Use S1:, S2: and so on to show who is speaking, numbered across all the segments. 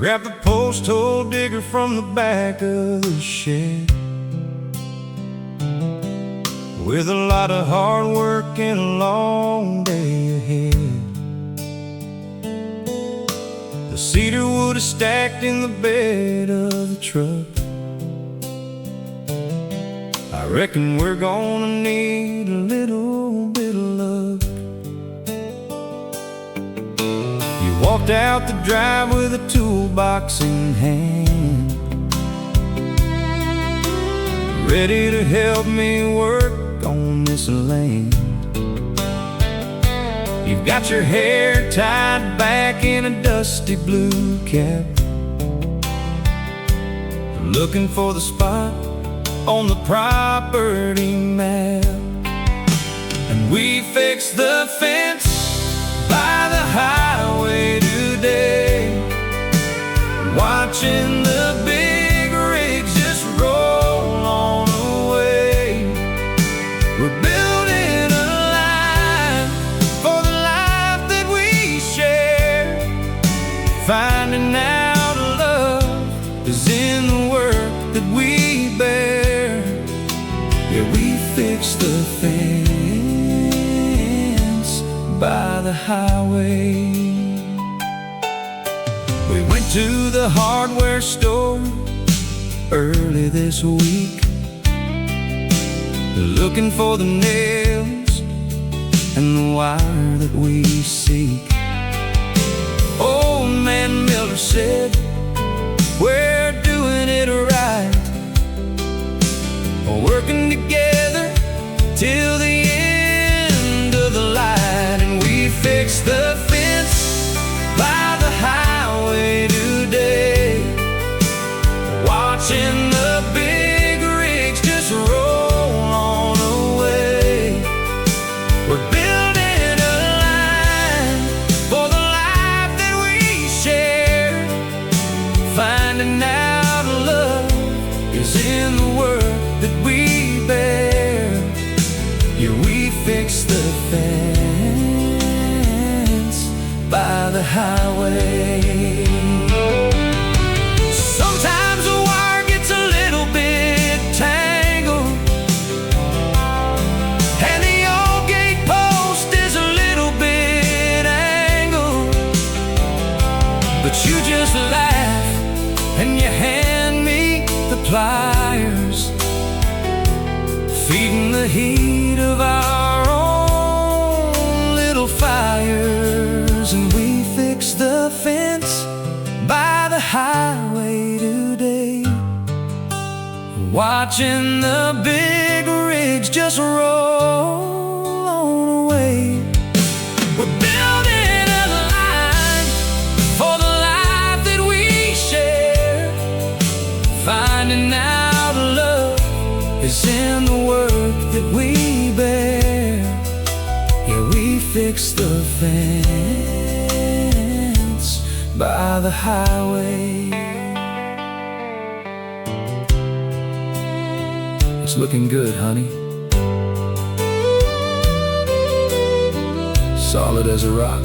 S1: Grab the post hole digger from the back of the shed. With a lot of hard work and a long day ahead, the cedar wood is stacked in the bed of the truck. I reckon we're gonna need a little bit of luck. You walked out the drive with a toolbox in hand, ready to help me work on this land. You've got your hair tied back in a dusty blue cap, looking for the spot on the property map. And we fixed the fence by the highway today, watching the big rigs just roll on away. We're building a line for the life that we share, finding out love is in the work that we bear. Yeah, we fixed the fence by the highway. We went to the hardware store early this week, looking for the nails and the wire that we seek. Old man Miller said, we're doing it right, working together till the end of the light. And we fixed the fence by the highway today, watching the big rigs just roll on away. We're building a line for the life that we share, finding out love is in the work that we bear. Yeah, we fixed the fence by the highway. Sometimes the wire gets a little bit tangled, and the old gate post is a little bit angled, but you just laugh and you hand me the pliers, feeding the heat of our own little fires. And we fixed the fence by the highway today, watching the big rigs just roll on away. We're building a line for the life that we share, finding out love is in the work that we bear. Yeah, we fixed the fence by the highway. It's looking good, honey. Solid as a rock.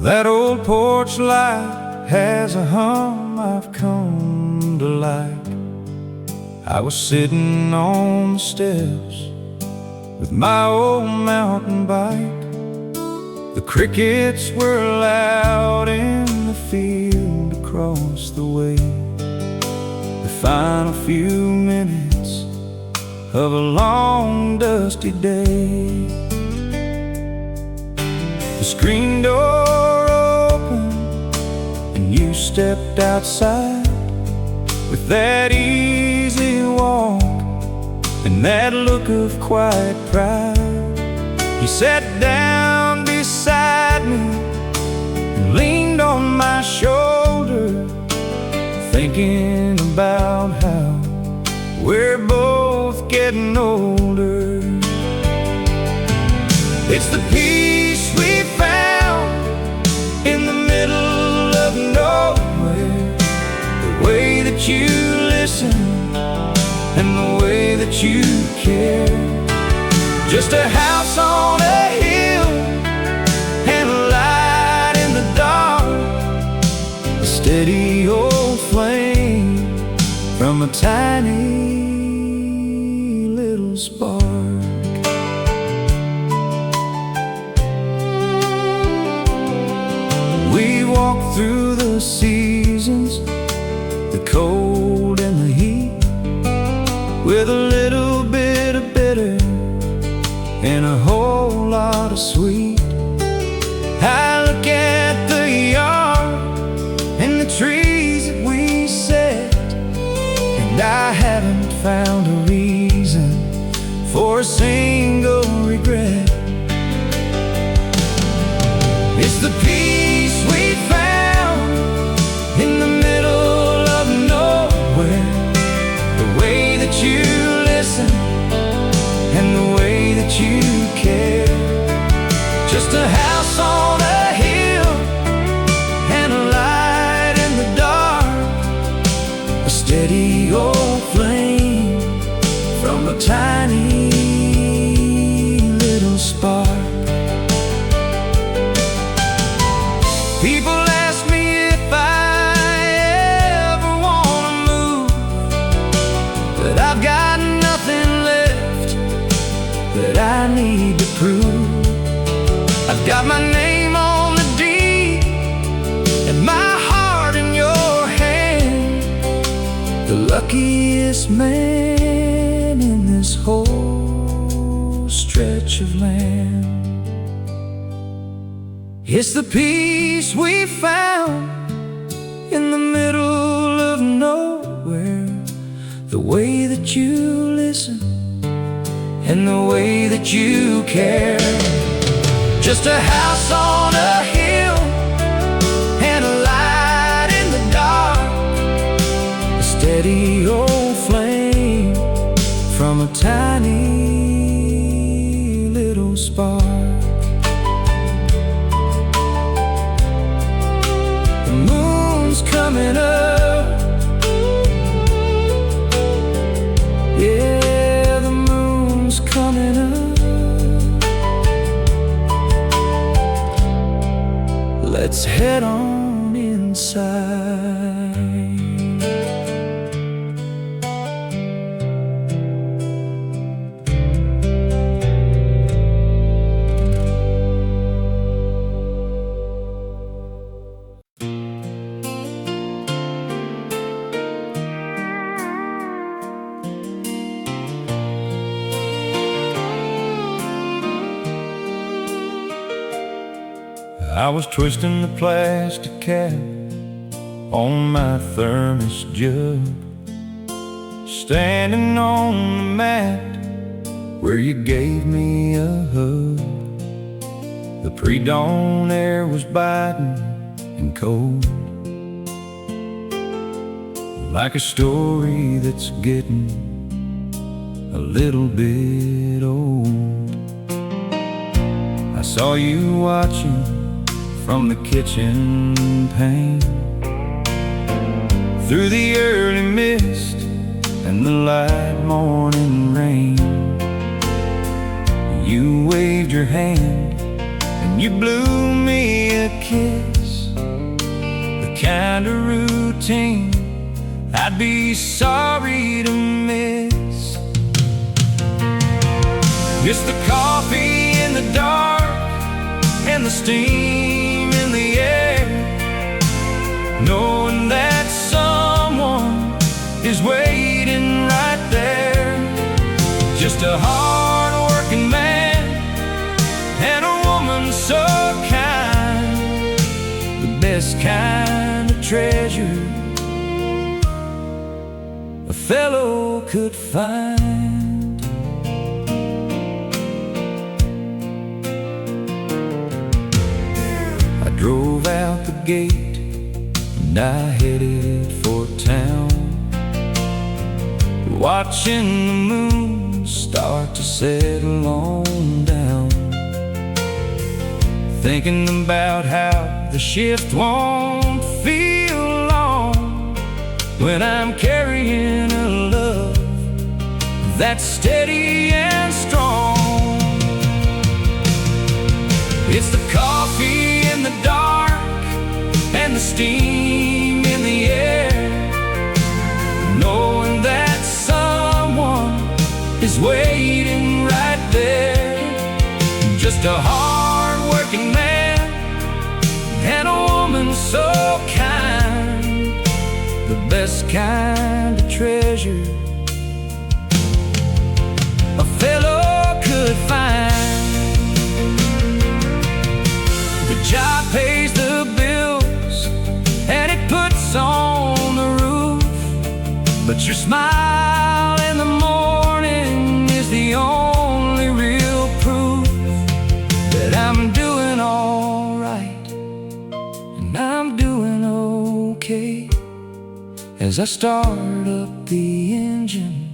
S1: That old porch light has a hum I've come to like. I was sitting on the steps with my old mountain bike. The crickets were loud in the field across the way. The final few minutes of a long dusty day. The screen door opened and you stepped outside with that easy walk and that look of quiet pride. You sat down beside me and leaned on my shoulder, thinking thinking about how we're both getting older. It's the peace we found in the middle of nowhere, the way that you listen and the way that you care. Just a house on a hill and a light in the dark, a steady old flame from a tiny little spark. We walk through the seasons, the cold and the heat, with a little bit of bitter and a whole lot of sweet. I look at the yard and the trees that we set, and I haven't found a reason for a single regret. It's the peace we found in the middle of nowhere, the way that you listen and the way that you care. Just a house on a hill and a light in the dark, a steady old flame from a tiny little spark. People ask me if I ever wanna move, but I've got nothing left that I need to prove. I've got my name on the deed and my heart in your hand, the luckiest man in this whole stretch of land. It's the peace we found in the middle of nowhere, the way that you listen and the way that you care. Just a house on a hill and a light in the dark, a steady old flame from a tiny little spark. The moon's coming up, yeah, the moon's coming up. Let's head on inside. I was twisting the plastic cap on my thermos jug, standing on the mat where you gave me a hug. The pre-dawn air was biting and cold, like a story that's getting a little bit old. I saw you watching from the kitchen pane, through the early mist and the light morning rain. You waved your hand and you blew me a kiss, the kind of routine I'd be sorry to miss. It's the coffee in the dark and the steam in the air, knowing that someone is waiting right there. Just a hard-working man and a woman so kind, the best kind of treasure a fellow could find. I drove out the gate and I headed for town, watching the moon start to settle on down, thinking about how the shift won't feel long when I'm carrying a love that's steady and strong. It's the coffee in the dark and the steam in the air, knowing that someone is waiting right there. Just a hard-working man and a woman so kind, the best kind of treasure a fellow could find. The job pays the bills and it puts on the roof, but your smile in the morning is the only real proof that I'm doing all right and I'm doing okay as I start up the engine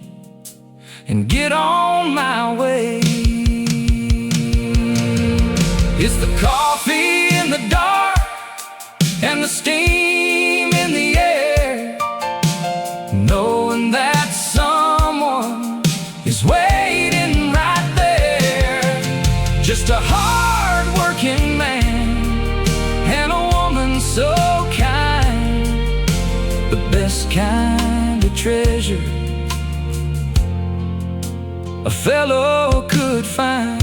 S1: and get on my way. It's the coffee in the dark and the steam in the air, knowing that someone is waiting right there. Just a hard-working man and a woman so kind, the best kind of treasure a fellow could find.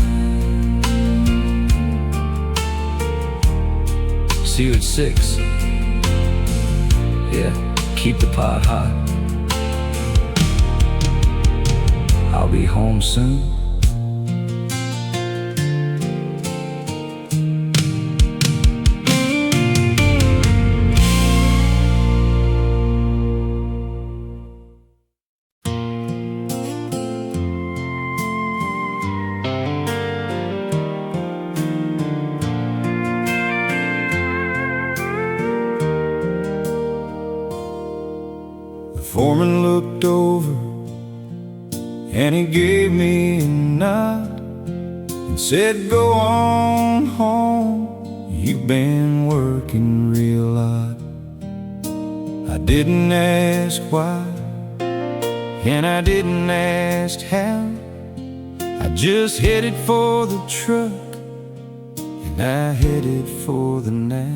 S1: See you at 6. Yeah, keep the pot hot. I'll be home soon. Foreman looked over and he gave me a nod and said, "Go on home, you've been working real hard." I didn't ask why and I didn't ask how. I just headed for the truck and I headed for the now.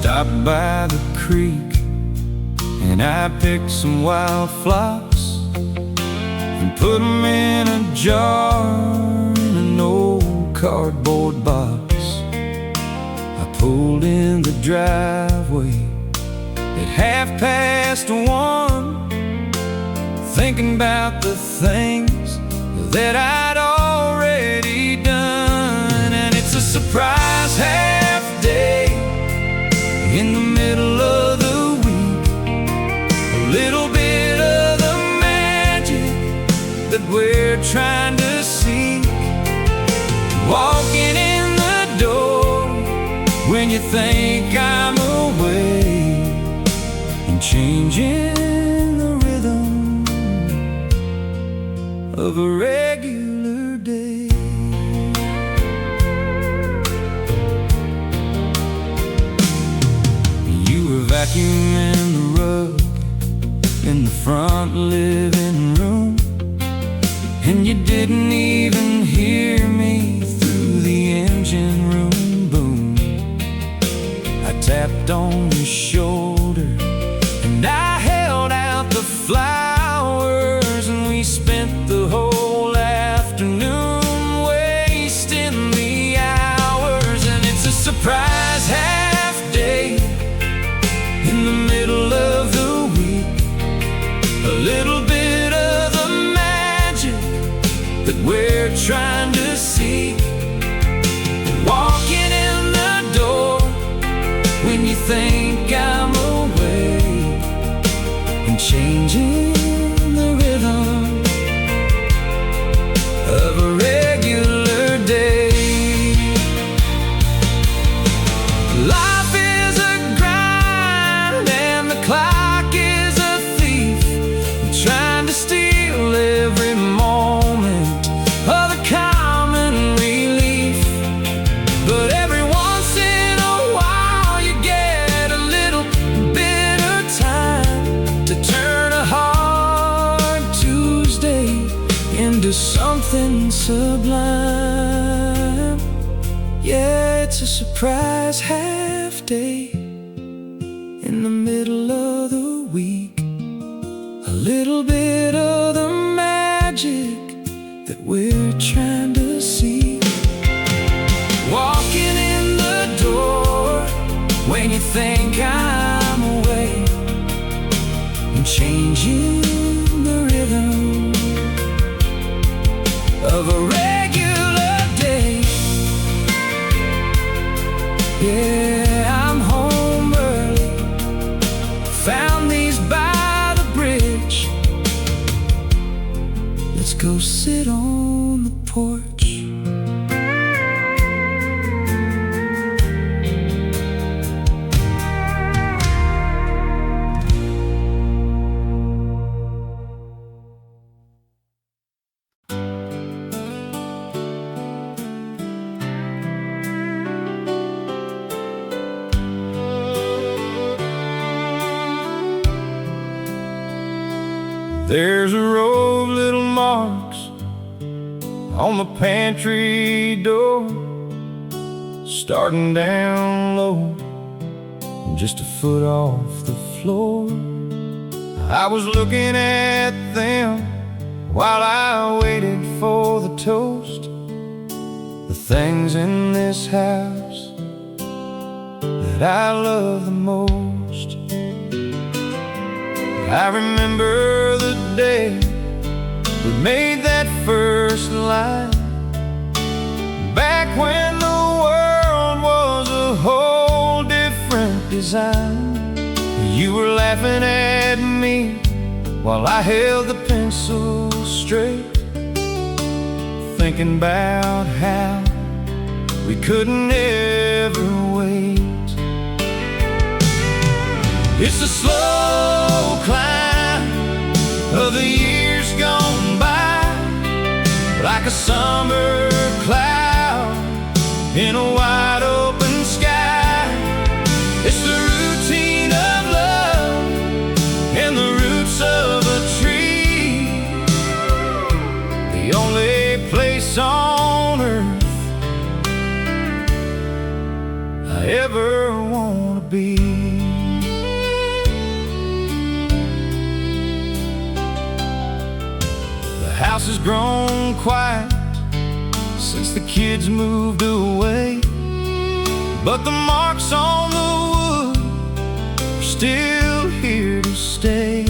S1: Stopped by the creek and I picked some wild flocks and put them in a jar in an old cardboard box. I pulled in the driveway at 1:30, thinking about the things that I'd already done. And it's a surprise half day in the middle of the week, a little bit of the magic that we're trying to seek, walking in the door when you think I'm away, and changing the rhythm of a regular day. Vacuuming the rug in the front living room, and you didn't even hear me through the engine room boom. I tapped on your shoulder and I held out the flowers, and we spent the whole afternoon wasting the hours. And it's a surprise half day in the middle of the week, a little bit of the magic that we're trying to seek, walking in the door when you think I'm away, and changing just a surprise half day in the middle of the week. A little bit of the magic that we're trying to see. Walking in the door when you think I'm away, and changing the rhythm of a regular day. Yeah, I'm home early, found these by the bridge. Let's go sit on the porch. There's a row of little marks on the pantry door, starting down low, just a foot off the floor. I was looking at them while I waited for the toast. The things in this house that I love the most. I remember the day we made that first line, back when the world was a whole different design. You were laughing at me while I held the pencil straight, thinking about how we couldn't ever wait. It's a slow climb of the years gone by, like a summer cloud in a wide open sky. It's the routine of love and the roots of a tree, the only place on earth I ever want to be. The house has grown quiet since the kids moved away, but the marks on the wood are still here to stay.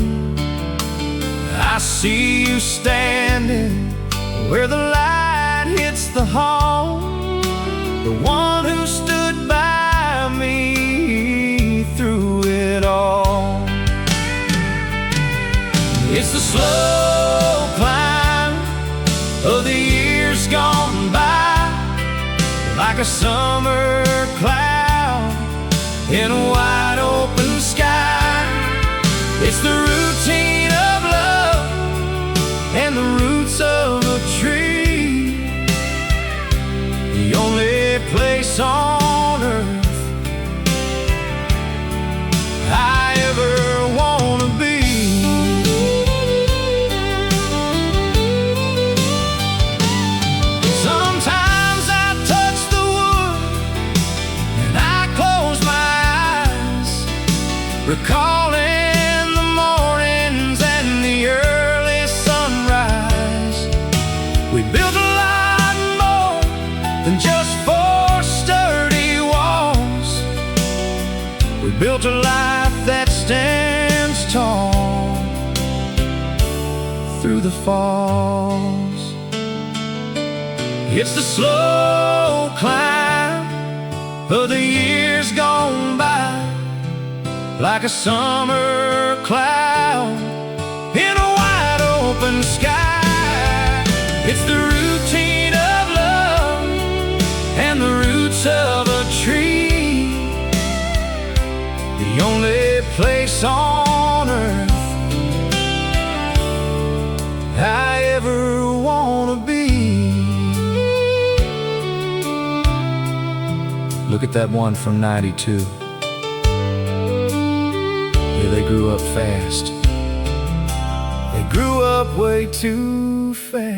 S1: I see you standing where the light hits the hall, the one who stood by me through it all. It's the slow climb of the years gone by, like a summer cloud in a wide open sky. It's the routine of love and the roots of a tree, the only place on earth I ever want to be. Sometimes I touch the wood and I close my eyes, recalling the mornings and the early sunrise. We built a lot more than just four sturdy walls. We built a life that stands tall through the falls. It's the slow climb of the years gone by, like a summer cloud in a wide open sky. It's the routine of love and the roots of a tree, the only place on earth I ever want to be. Look at that one from '92. Yeah, they grew up fast. They grew up way too fast.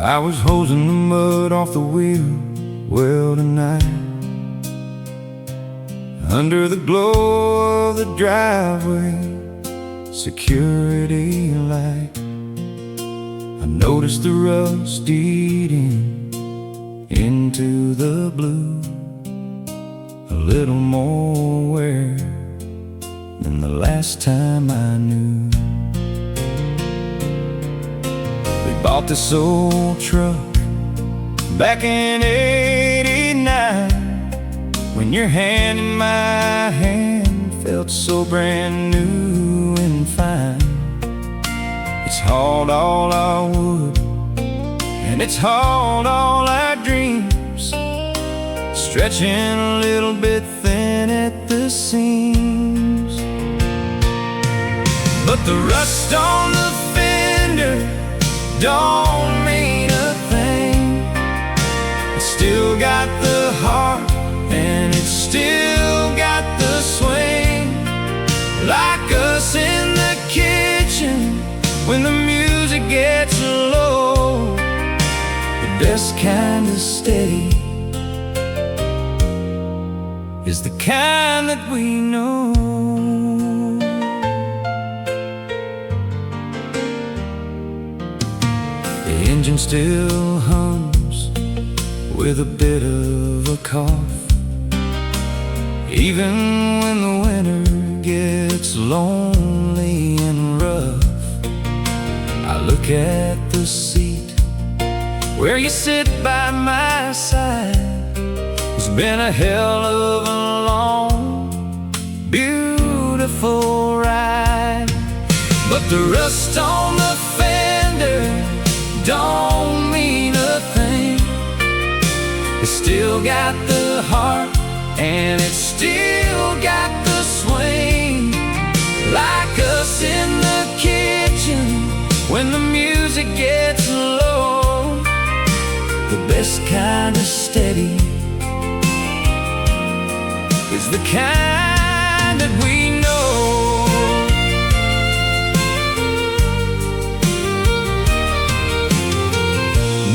S1: I was hosing the mud off the wheel. Well, tonight, under the glow of the driveway security light, I noticed the rust eating into the blue, a little more wear than the last time I knew. We bought this old truck back in '89, when your hand in my hand felt so brand new and fine. It's hauled all our wood, and it's hauled all our dreams, stretching a little bit thin at the seams. But the rust on the fender don't mean a thing. It's still got the heart, and it's still got the swing. Like us in the kitchen when the music gets low, the best kind of steady is the kind that we know. The engine still hums with a bit of a cough, even when the winter gets lonely and rough. I look at the seat where you sit by my side. It's been a hell of a long, beautiful ride. But the rust on the fender don't mean a thing. It's still got the heart, and it's still got the swing. Like us in the kitchen when the music gets low, the best kind of steady is the kind that we know.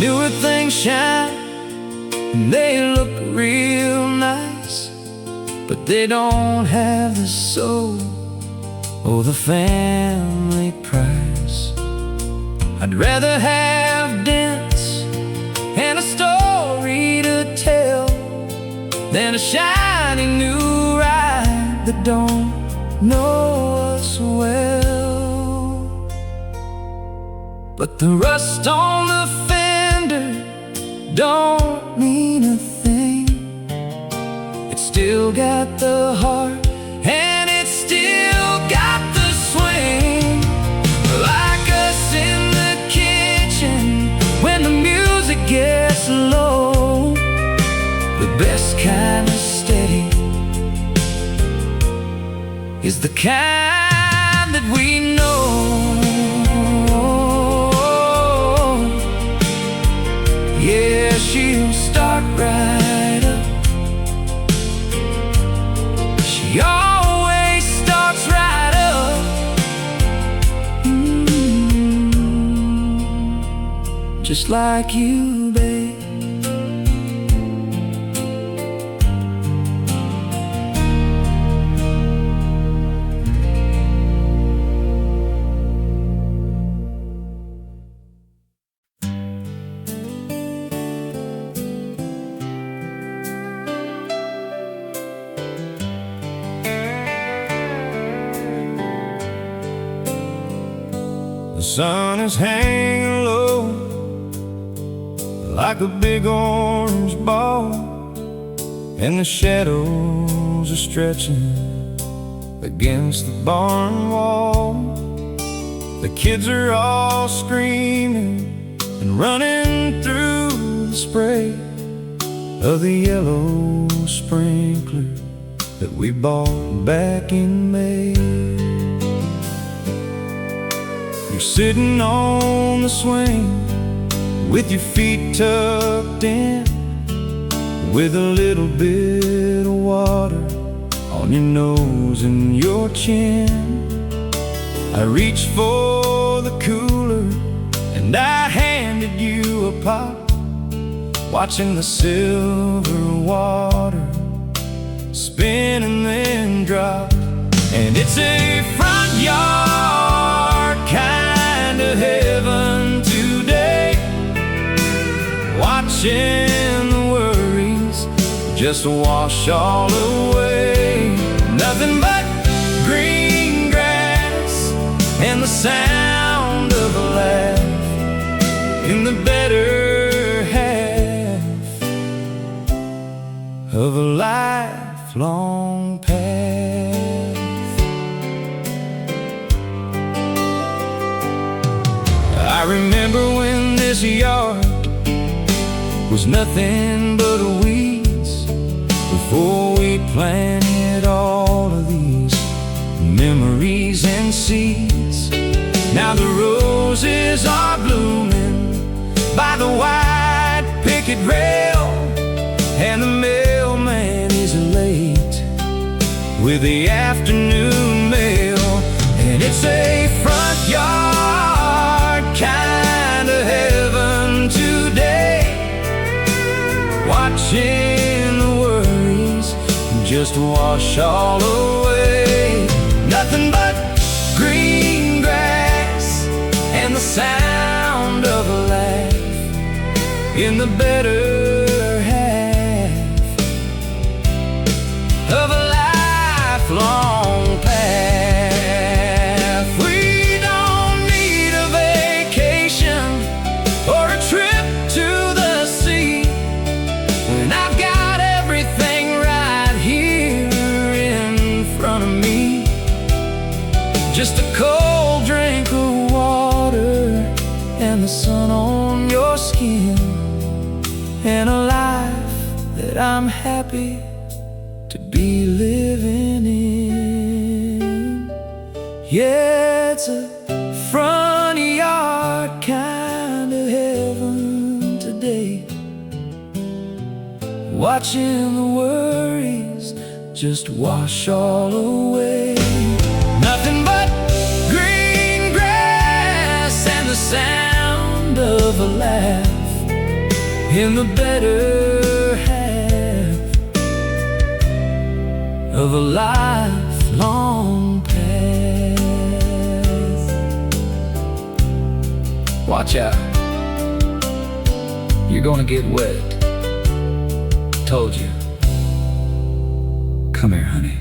S1: Newer things shine and they look real nice, but they don't have the soul or the family price. I'd rather have dents and a story to tell than a shiny new ride that don't know us well. But the rust on the fender don't mean a thing. It's still got the heart, and it's still got the swing. Like us in the kitchen when the music gets low, the best kind of steady is the kind that we know. Yeah, she'll start right up. She always starts right up. Just like you, babe. The sun is hanging low like a big orange ball, and the shadows are stretching against the barn wall. The kids are all screaming and running through the spray of the yellow sprinkler that we bought back in May. You're sitting on the swing with your feet tucked in, with a little bit of water on your nose and your chin. I reached for the cooler and I handed you a pop, watching the silver water spin and then drop. And it's a front yard kind of heaven today, watching the worries just wash all away. Nothing but green grass and the sound of a laugh in the better half of a lifelong path. I remember when this yard was nothing but weeds, before we planted all of these memories and seeds. Now the roses are blooming by the white picket rail, and the mailman is late with the afternoon mail. And it's a front yard kind of heaven today, watching the worries just wash all away. Nothing but green grass and the sound of a laugh in the better half of a lifelong path. We don't need a vacation or a trip to the sea when I've got everything right here in front of me. Just a cold drink of water and the sun on your skin, and a life that I'm happy to be living in. Yeah, it's a front yard kind of heaven today, watching the worries just wash all away. Nothing but green grass and the sound of a laugh in the better half of a lifelong path. Watch out, you're gonna get wet. Told you. Come here, honey.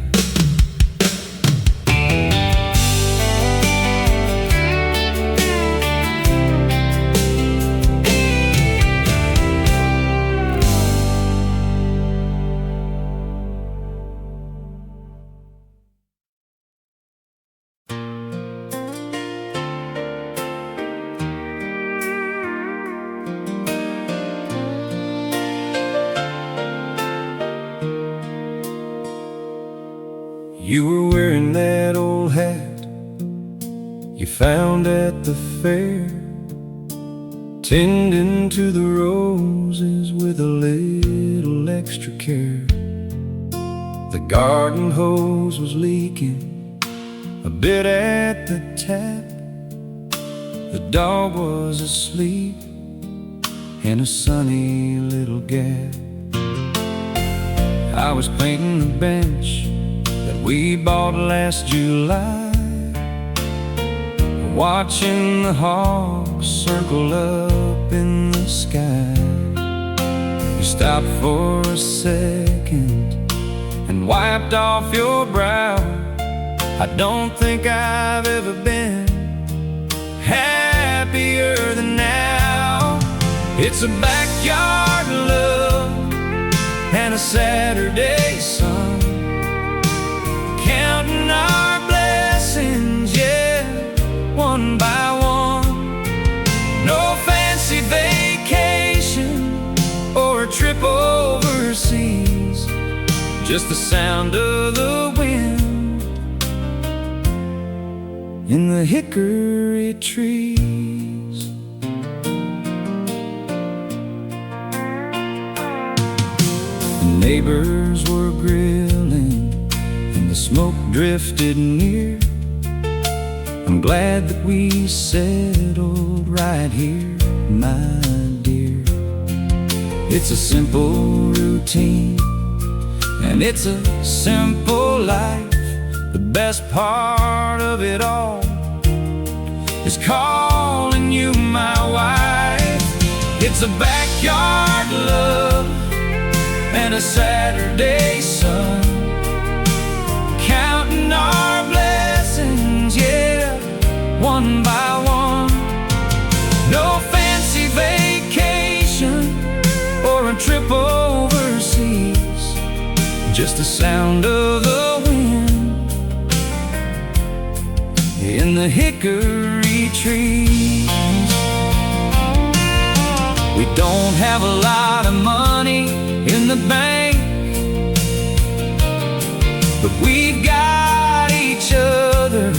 S1: You were wearing that old hat you found at the fair, tending to the roses with a little extra care. The garden hose was leaking a bit at the tap, the dog was asleep in a sunny little gap. I was painting the bench that we bought last July, watching the hawks circle up in the sky. You stopped for a second and wiped off your brow. I don't think I've ever been happier than now. It's a backyard love and a Saturday sun, counting our blessings, yeah, one by one. No fancy vacation or a trip overseas, just the sound of the wind in the hickory trees. The neighbors were grilling and the smoke drifted near. I'm glad that we settled right here, my dear. It's a simple routine, and it's a simple life. The best part of it all is calling you my wife. It's a backyard love and a Saturday sun, counting our blessings, yeah, one by one. No fancy vacation or a trip overseas, just the sound of the wind in the hickory trees. We don't have a lot of money in the bank, but we've got each other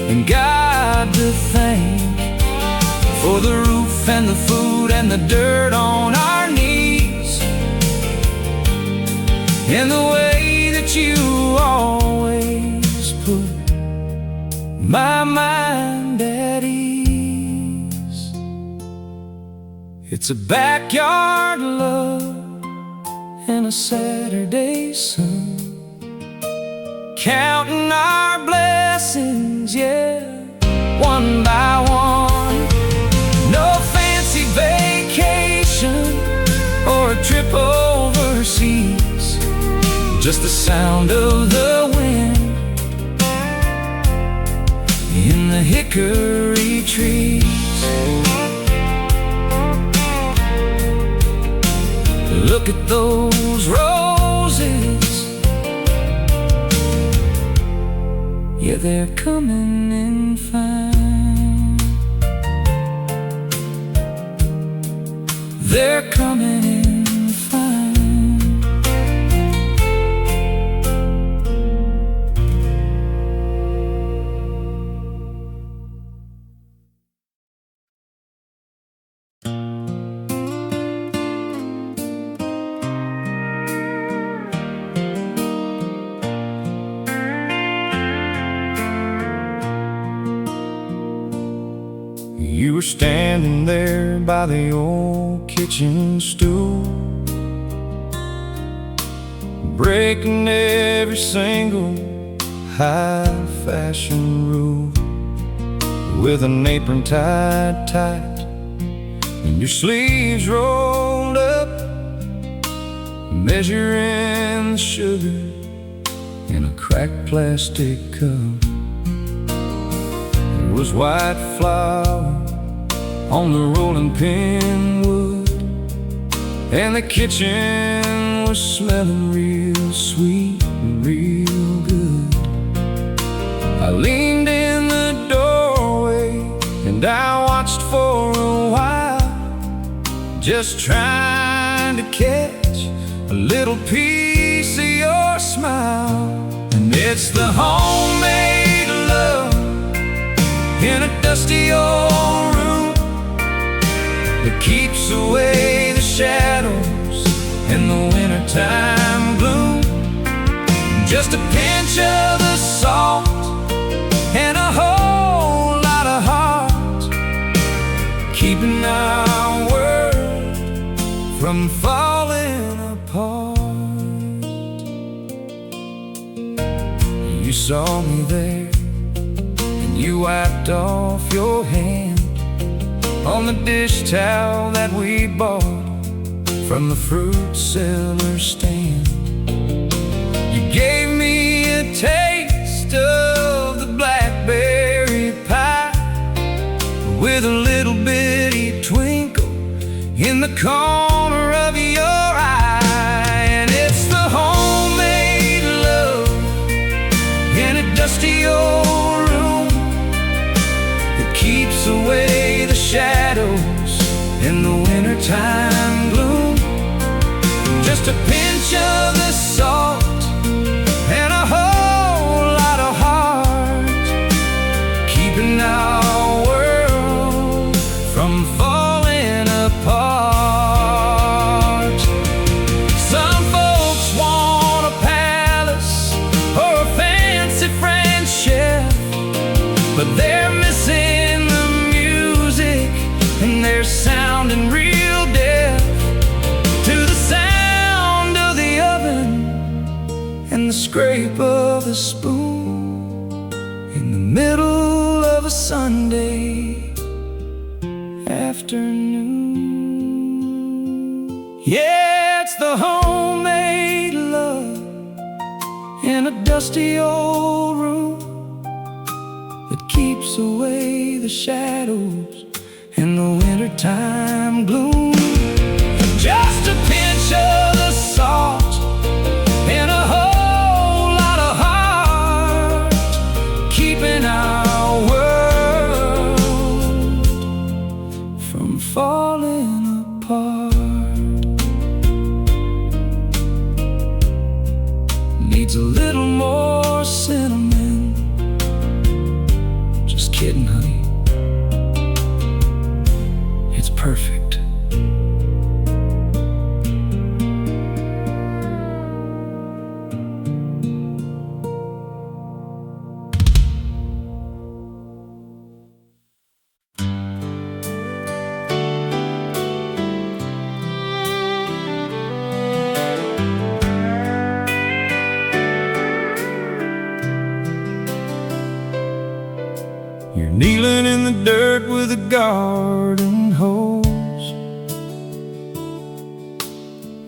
S1: and God to thank for the roof and the food and the dirt on our knees, and the way that you always put my mind at ease. It's a backyard love and a Saturday sun, counting our blessings, yeah, one by one. No fancy vacation or a trip overseas, just the sound of the wind in the hickory trees. Look at those roses, yeah, they're coming in fine. They're coming in fine. You were standing there by the old kitchen stool, breaking every single high-fashion rule, with an apron tied tight and your sleeves rolled up, measuring the sugar in a cracked plastic cup. It was white flour on the rolling pin wood, and the kitchen was smelling real sweet and real good. I leaned in the doorway and I watched for a while, just trying to catch a little piece of your smile. And it's the homemade love in a dusty old room that keeps away the shadows in the wintertime gloom. Just a pinch of the salt and a whole lot of heart, keeping our world from falling apart. You saw me there and you wiped off your hand on the dish towel that we bought from the fruit seller stand. You gave me a taste of the blackberry pie with a little bitty twinkle in the corner of your eye. And it's the homemade love in a dusty old room that keeps away the shadows in the wintertime gloom. Just a pinch of the salt and a whole lot of heart, keeping our world from falling apart. Some folks want a palace or a fancy French chef, but they're missing the music and they're sounding real deaf. scrape of a spoon in the middle of a Sunday afternoon. Yeah, it's the homemade love in a dusty old room that keeps away the shadows and the wintertime gloom. Just a pinch of the salt and a whole lot of heart, keeping our world from falling apart. Needs a little more cinnamon. Just kidding, honey. It's perfect. You're kneeling in the dirt with a garden hose,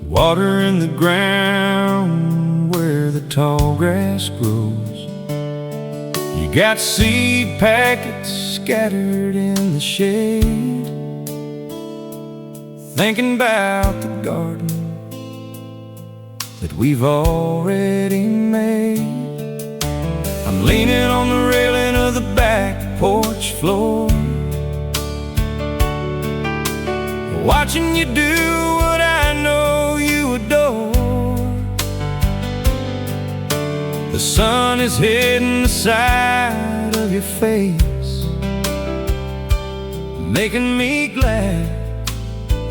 S1: water in the ground where the tall grass grows. You got seed packets scattered in the shade, thinking about the garden that we've already made. I'm leaning on the railing of the back porch floor, watching you do what I know you adore. The sun is hitting the side of your face, making me glad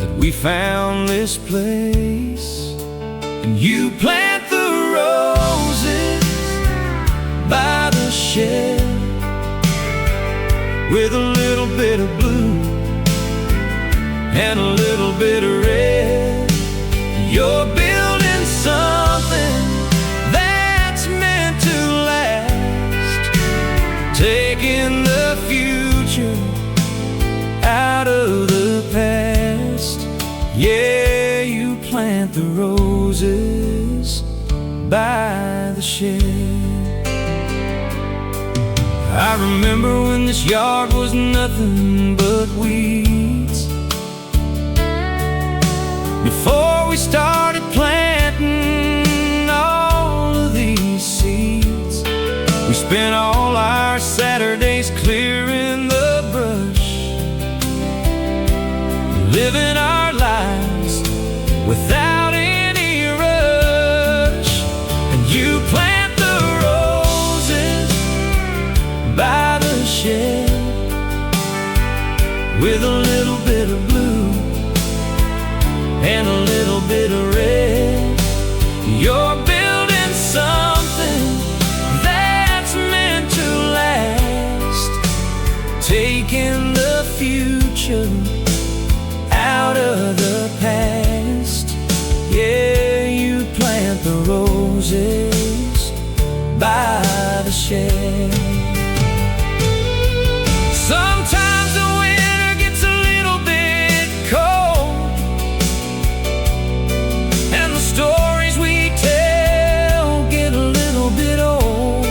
S1: that we found this place. And you plant the roses by the shed with a little bit of blue and a little bit of red. You're building something that's meant to last, taking the future out of the past. Yeah, you plant the roses by the shed. I remember when this yard was nothing but weeds, before we started planting all of these seeds. We spent all our Saturdays clearing the brush, living our lives without any rush. And you plant the roses by the shed with a little bit of blue and a little bit of red. You're building something that's meant to last, taking the future out of the past. Yeah, you plant the roses by the shed. Sometimes the winter gets a little bit cold, and the stories we tell get a little bit old.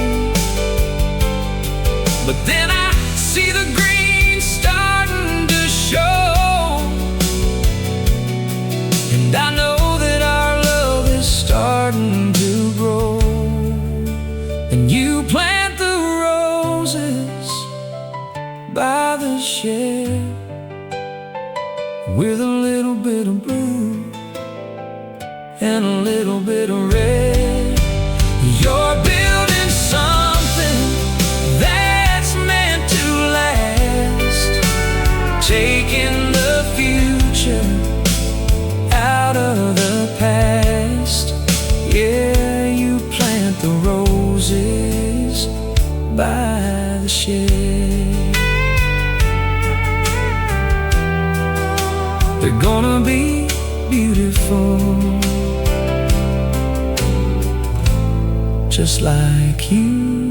S1: But then I see the green starting to show, and I know that our love is starting to grow. And you plant the roses by the shed with a little bit of blue and a little bit of red. You're building something that's meant to last, taking the future out of the past. Yeah, you plant the roses by the shed. They're gonna be beautiful, just like you.